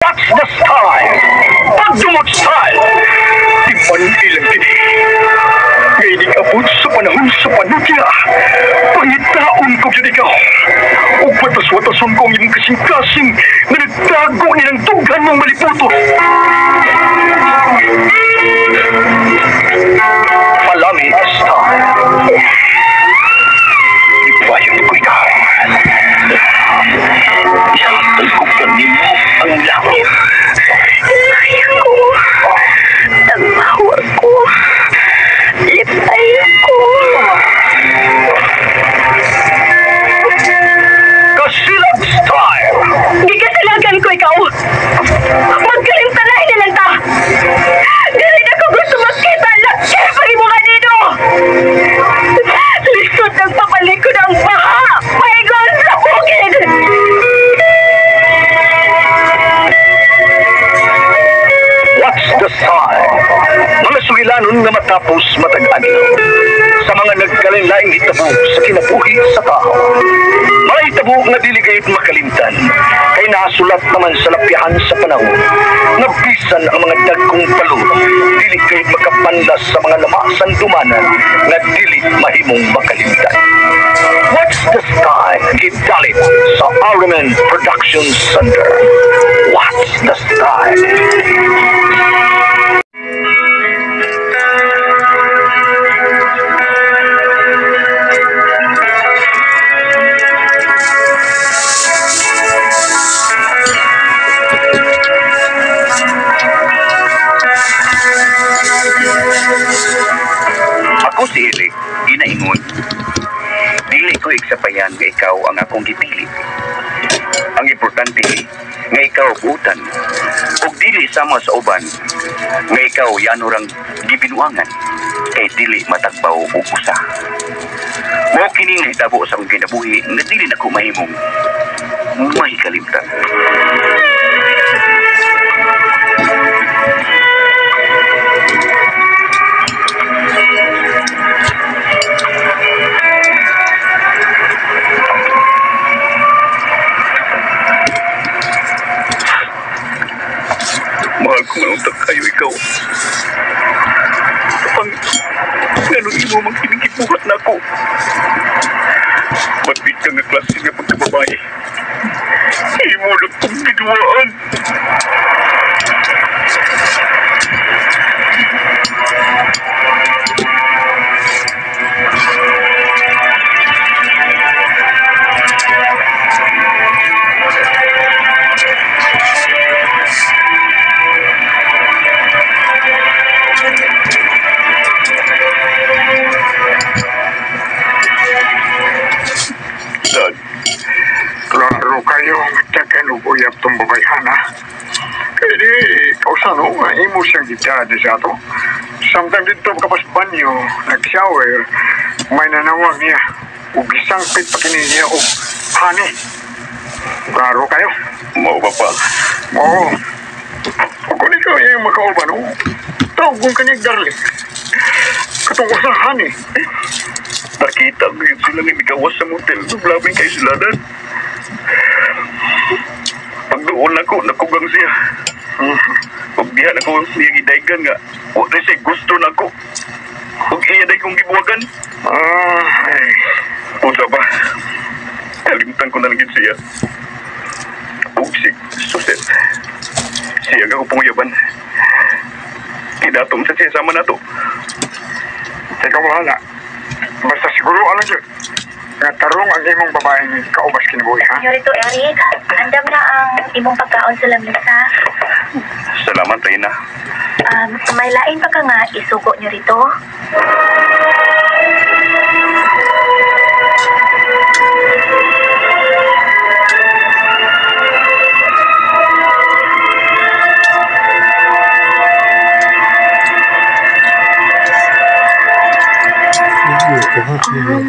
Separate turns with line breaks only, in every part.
What's the style? Pagdumot style! Di man ilang kini. Ngayon abot sa panahon sa panutya. Pangitaon ko yun ikaw. O batas-watason ko ang iyong kasing-kasing na nagtago nilang tughan mong maliputo. Palami style. Ibayan ko ikaw. Ihatagkupan niyo ang langit.
Sayang ko. Nagmahal ko. Lipay ko.
Kasilag style.
Gikasilagan ko ikaw. Magkalimtanahin na lang ta. Dili na ko gusto makita lang. Kaya pag mo kanino. Likod ng papalikod ang baha. Paigon sa bukid.
What's the style? Mga sugilanon nga matapos matag-adlaw sa mga nagkalain-laing hitabo sa kinabuhi sa tao. Mga hitabo nga dili gayud makalimtan kay nasulat naman sa lapihan sa panahon nga bisan ang mga dagkong paluro dili gayud makapanlas sa mga lamasan dumanan nga dili mahimong makalimtan. What's the style? Gidalit sa Ariman Productions Center. What's the style?
Ako si Eli, ginaingon. Dili ko iksapayan nga ikaw ang akong gipili. Ang importante nga ikaw butan. Ug dili sama sa uban nga ikaw yanurang gibinuangan kay dili matagbaw og usa. Mao kini nga hitabo sa akong kinabuhi nga dili nako mahimong mahikalimtan. Mahal ko manuntak kayo ikaw. Kapag ganun imo mang kinikibuhat na ako. Mapit ka nga klase nga pagkababae. Imo na kong giduaan.
Klaro kayo ngitakan og uyab tong babayhan ha. Kaya di, kausano nga imo siyang gitadi sa ato. Samtang dito kapas banyo, nag-shower, may nanawag niya. Ug gisangpit pa kini niya og honey. Klaro kayo?
Mao ba pa?
Oo. Kung ikaw yung makauban, tawag kong kanyang darling. Katong sa honey.
Nakita ko yun sila nga nagawas sa motel. Naglabing kayo sila na. Pag doon ako, nakugang siya. Pag dihan ako niya gidaygan nga, wala siya gusto na ako. Pag iya day kong gibuwagan. Pusa ba? Kalimutan ko na lang yun siya. Si Suset. Siya ako punguyaban. Kidatom sa siya sama na to.
Ikaw wala. Basta siguro alam yun. Nga tarong ang imong babae ni kaubas kinabuhi, ha?
Yorito, Eric. Andam na ang imong pagkaon sa lamisa.
Salamat, Reyna.
May lain pa ka nga isugo nyo rito.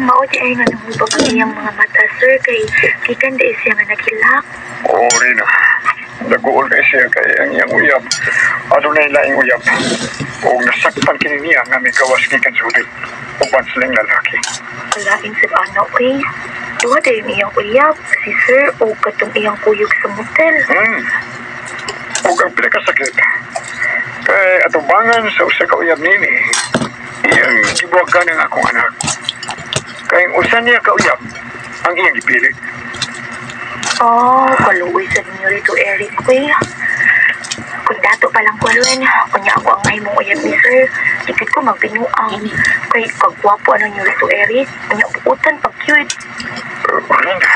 Mao di ay nga nahubog ang iyang mga mata, sir, kay gikan di siya nga naghilak.
Oo, Rina. Naguol na siya kay ang iyang uyab. Adunay laing uyab. O nasaktan kini niya nga may gawas gikan sa hudit. Uban silang lalaki.
Kalain sa ano, eh. Duha dahil iyang uyab, si sir, o katong iyang kuyog sa motel.
Ug ang pinakasakit, kay atubangan sa usa ka uyab nini, iyang gibuwag ka ng akong anak. Kay usa niya ka uyab, ang iyang ipilit.
Oh, kaluoy sa ninyo rito, Eric, kuya. Kung dato palang kulwen, kunya ako ang mahimong uyab ni sir. Sikit ko magbinuang. Kay kagwapo ano nyo rito, Eric. Kunya buutan pag cute.
Linda.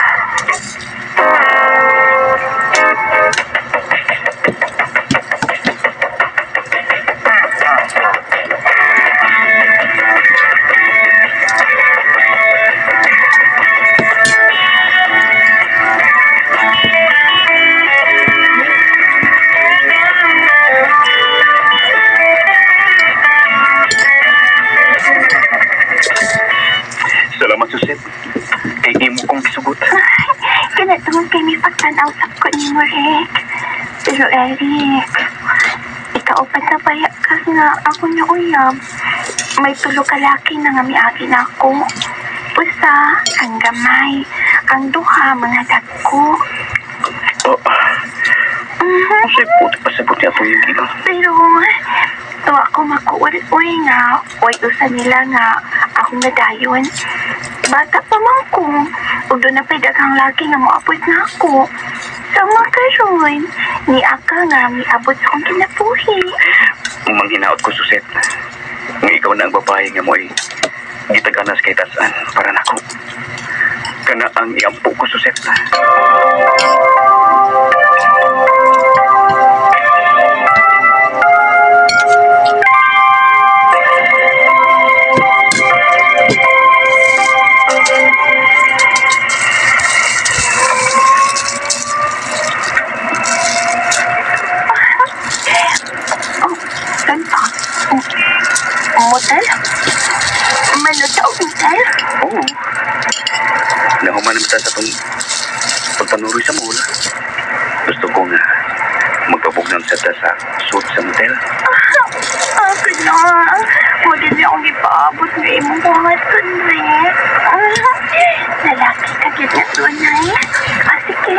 Salamat, Suset. Imo kong gisugot.
Kinatungod kay may pagtanaw-sap ko ni mo, Rick. Pero, Eric, ikaw pa sa paya ka nga ako niya uyab. May tulo kalaki na nga miagi na ako. Usa, ang gamay. Ang duha, mga dagko.
Kasi puti pasagot niya po yung gila.
Pero, tuwa ko makuulit-uy nga. Uy, usa nila nga akong nadayon. Bata pa man ko. Ug doon na daghang lagi nga moabot na ako. Sama karon, ni Aka nga miabot sa akong kinabuhi.
Manghinaot ko, Suset. Nga ikaw na ang babae nga mo ay gitaganas kay tasan para nako. Kana ang iampo ko, Suset.
Motel? Manutaw motel?
Oo. Nahuman naman tayo sa itong pagpanuroy sa mall. Gusto ko nga magpabugnan sa ta sa suit sa motel.
Pina. Muli niya akong ipaabot ng imong buhat ko, Rick. Lalaki ka kit na tunay. Sige.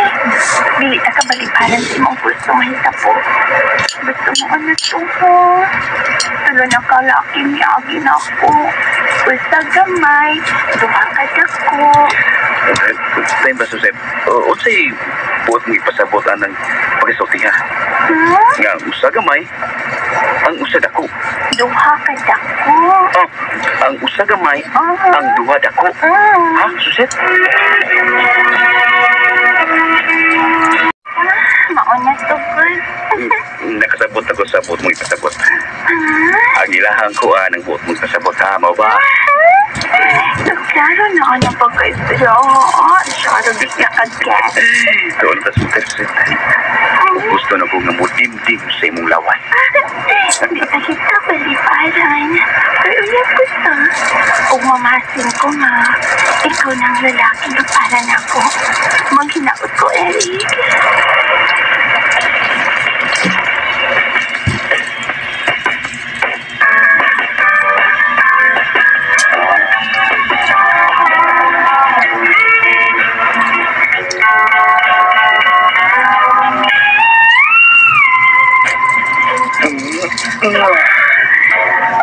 Bili na kabaliparan sa imong gusto ng hitapo. Gusto mo ano ito po? Talo na kalaki miyagi na ako. Basta gamay. Duha ka dako.
Tayo ba, Susep? O sa'y buot mo ipasabotan ng pag-isulti ha? Nga, usa gamay, ang usa dako.
Duha ka dako.
Ang usa gamay, ang duha dako. Ha, Susep?
Mauna to, good.
Nakasabot ako sa buot mo ipasabot. Ang ilahang ko ang buot mo ipasabot ha, mo ba?
Klaro na ano pag-isyo. Masyado di niya kagyan.
Doon ta, Susep. Gusto na ko nga mo dimdim sa imong lawan.
Hindi na kita paliparan. Pero yan ko sa. Kung mamasin ko nga, ikaw ng lalaki na para na ako. Maghinaot ko, Eric.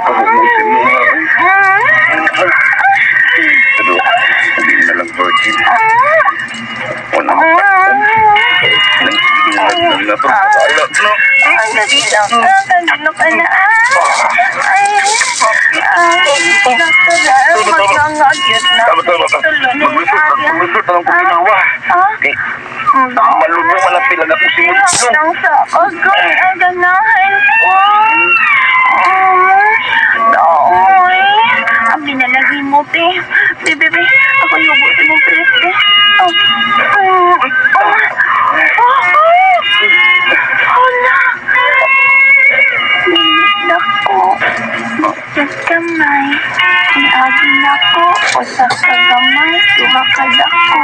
Kabubusin mo nga. Hindi na lang virgin. Wala mo pa. Nang na pagkakala, no?
Ay, dali lang. Kandino ka na. Ay, maglangagyot na.
Maglusot na lang kung ginawa. Malunong malapil lang ako simulong.
Nang sa agay, ang ganahan ko. Doy. Ang binalagay mo, be. Bebe, ako yubusin mong preste. Hala. Minit ako. Sa kamay. Iagin ako. O sa kagamay. Duha ka dako.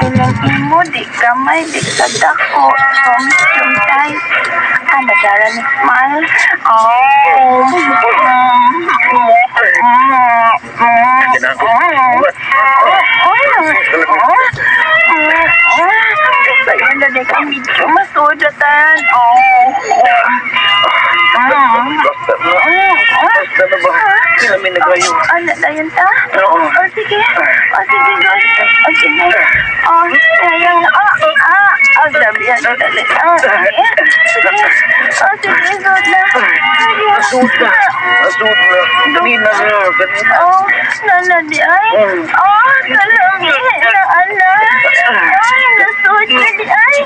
Piling imo, di kamay, di ka dako. Promise yung time. Madara ni smile. Sayang na kami medyo masudatan.
lamin na kayo.
Ano, dayan ta?
Oo.
Oh, sige. Oh, sige, God. Oh, sige. Oh, sayang. Ang dami yan. Sige. Sige. Oh, sige, God na.
Masud na. Kanina nga.
Oh, naladi ay. Oh, salami. Ala. Ay, nasud na di ay.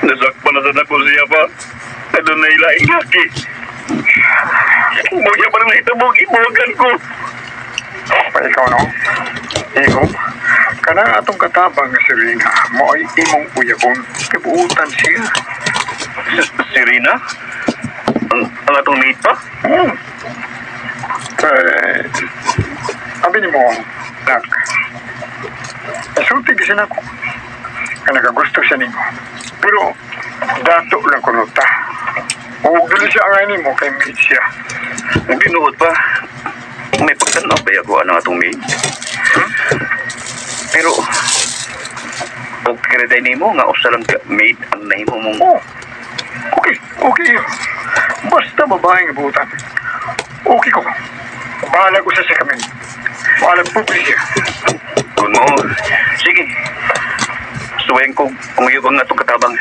Nasakpan na sana ko siya pa. Ano na ilaing laki. Buya pa na nahitabo, ibuhagan ko.
Pa ikaw, no? Ikaw, kanang atong katabang nga si Rina, mo ay imong uyabon, kibuutan siya.
Si Rina? Ang atong mate pa?
Sabi ni mo, Nak, isulti gisin ako. Ka nagagusto siya ninyo. Pero, dato lang kunuta. Huwag dili siya angay mo kay mate siya.
Binuot pa. May pagtanaw ba ako ang atong mate? Pero, huwag kreday ni mo nga usalang mate ang nahimo mong...
Oh, okay. Basta babaeng ibutan. Okay ko. Bahala ko sa kami. Bahala po siya.
Kung mo, sige. Suwayin ko umuyog ang atong katabang.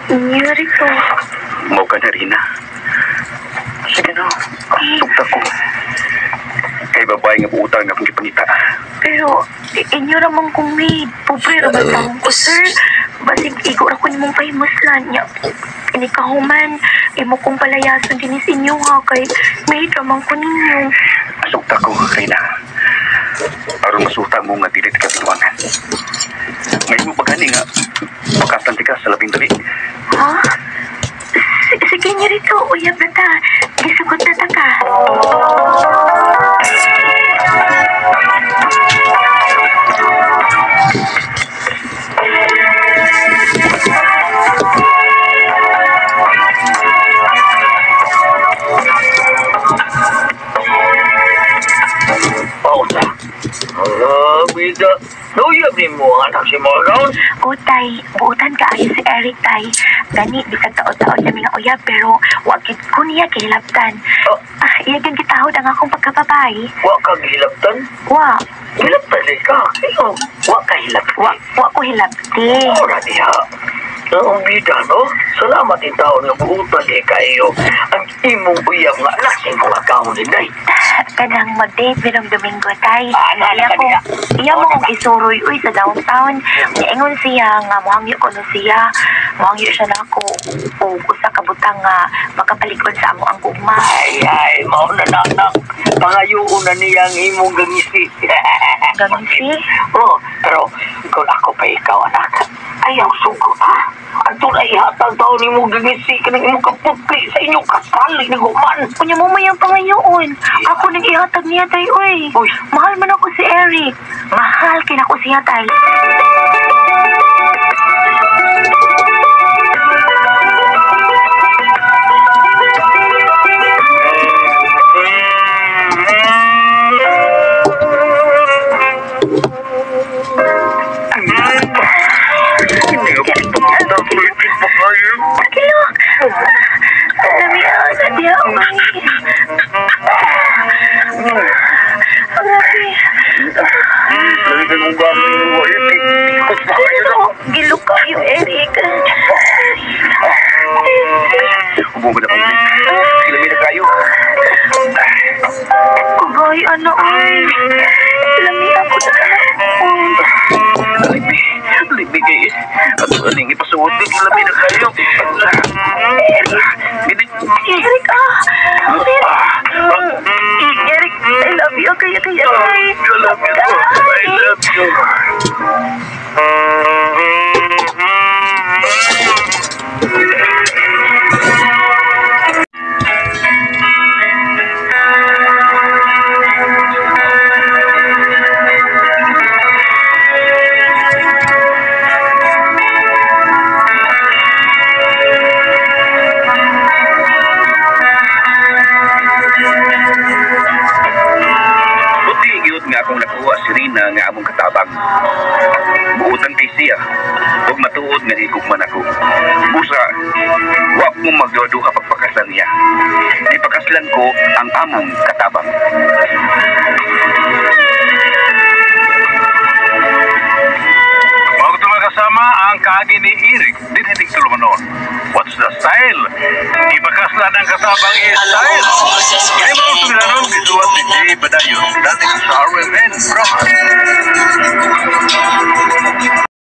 Nangyari ko.
Mau ka na rin na. Sige na, sugta ko. Kay babae nga utang na akong ipangita.
Pero, inyo ramang kong maid. Pobre ramang taong ko, sir. Basig igo ako ni mong pahimaslan niya. Inikahuman, imo kong palayasan din sa inyo ha. Kay maid ramang ko ninyo.
Sugta ko, Rina. Aron masuta mo nga dilit ka binuangan. May mo pagani nga, makatanti ka sa labing dali.
Ha? Sige niya rito, uyab na ta. Gisukot na ta ka.
Pausa. Bida. Nuyab ni mo ang anak si Morgan.
O, tay, buutan ka ayo si Eric, tay. Gani, bisag taon-taon niya mga uyab, pero wakit ko niya kilabtan. Iyagan kitahod ang akong pagkababay.
Wa ka gihilabtan.
Wa,
Hilabtan din ka. Ikaw, wa ka hilabtan.
wa ko hilabti.
Ora niya. Ang bida, no? Salamat yung taon nga buutan ni kayo. Ang imong uyab nga anak sa imong akawon ni Day.
Kanang mag-date birong Domingo, tay.
Naalala ka niya.
Iya mo kong isuroy, uy, sa downtown. Niingon siya nga, muhangyo ko no siya. Muhangyo siya na ako. O, usa kabutang nga, makapalikod sa amo ang gugma.
Ay, mao na nanak. Pangayuon na niya ang imong gangisi.
Gangisi?
Oh, pero kung ako pa ikaw, anak, ayaw sugot, ha? Ato na ihatag taon ni mong gangisi ka ng imong kapupli sa inyong kasali ni Guman.
Kunya mo mayang pangayoon. Ako nag-ihatag niya, tay, uy.
Uy.
Mahal man ako si Eric. Mahal kin ako siya, tay. Pakilok. Dami ako sa diya, uy. Grabe. Gilok kayo, Eric.
Hubong ko na kong mate. Ilami na kayo.
Kagay, ano, ay. Lami ako sa anak ko.
Libig kay ato aning ipasuot din labi na kayo.
Eric, Eric, I love you. Kaya.
I love you. I love you. Nga akong nakuha si Rina nga among katabang. Buutan kay siya, huwag matuod nga higugman ako. Busa, wag mong magduha pagpakaslan niya. Ipakaslan ko ang among katabang.
Bago kasama ang kaagi ni Eric, dinidig tulumanon. What's the style? Ipakaslan ang katabang i-style. Kaya mo itong nilanon, bisuat ni Jay Badayon, dating sa RMN Brahma.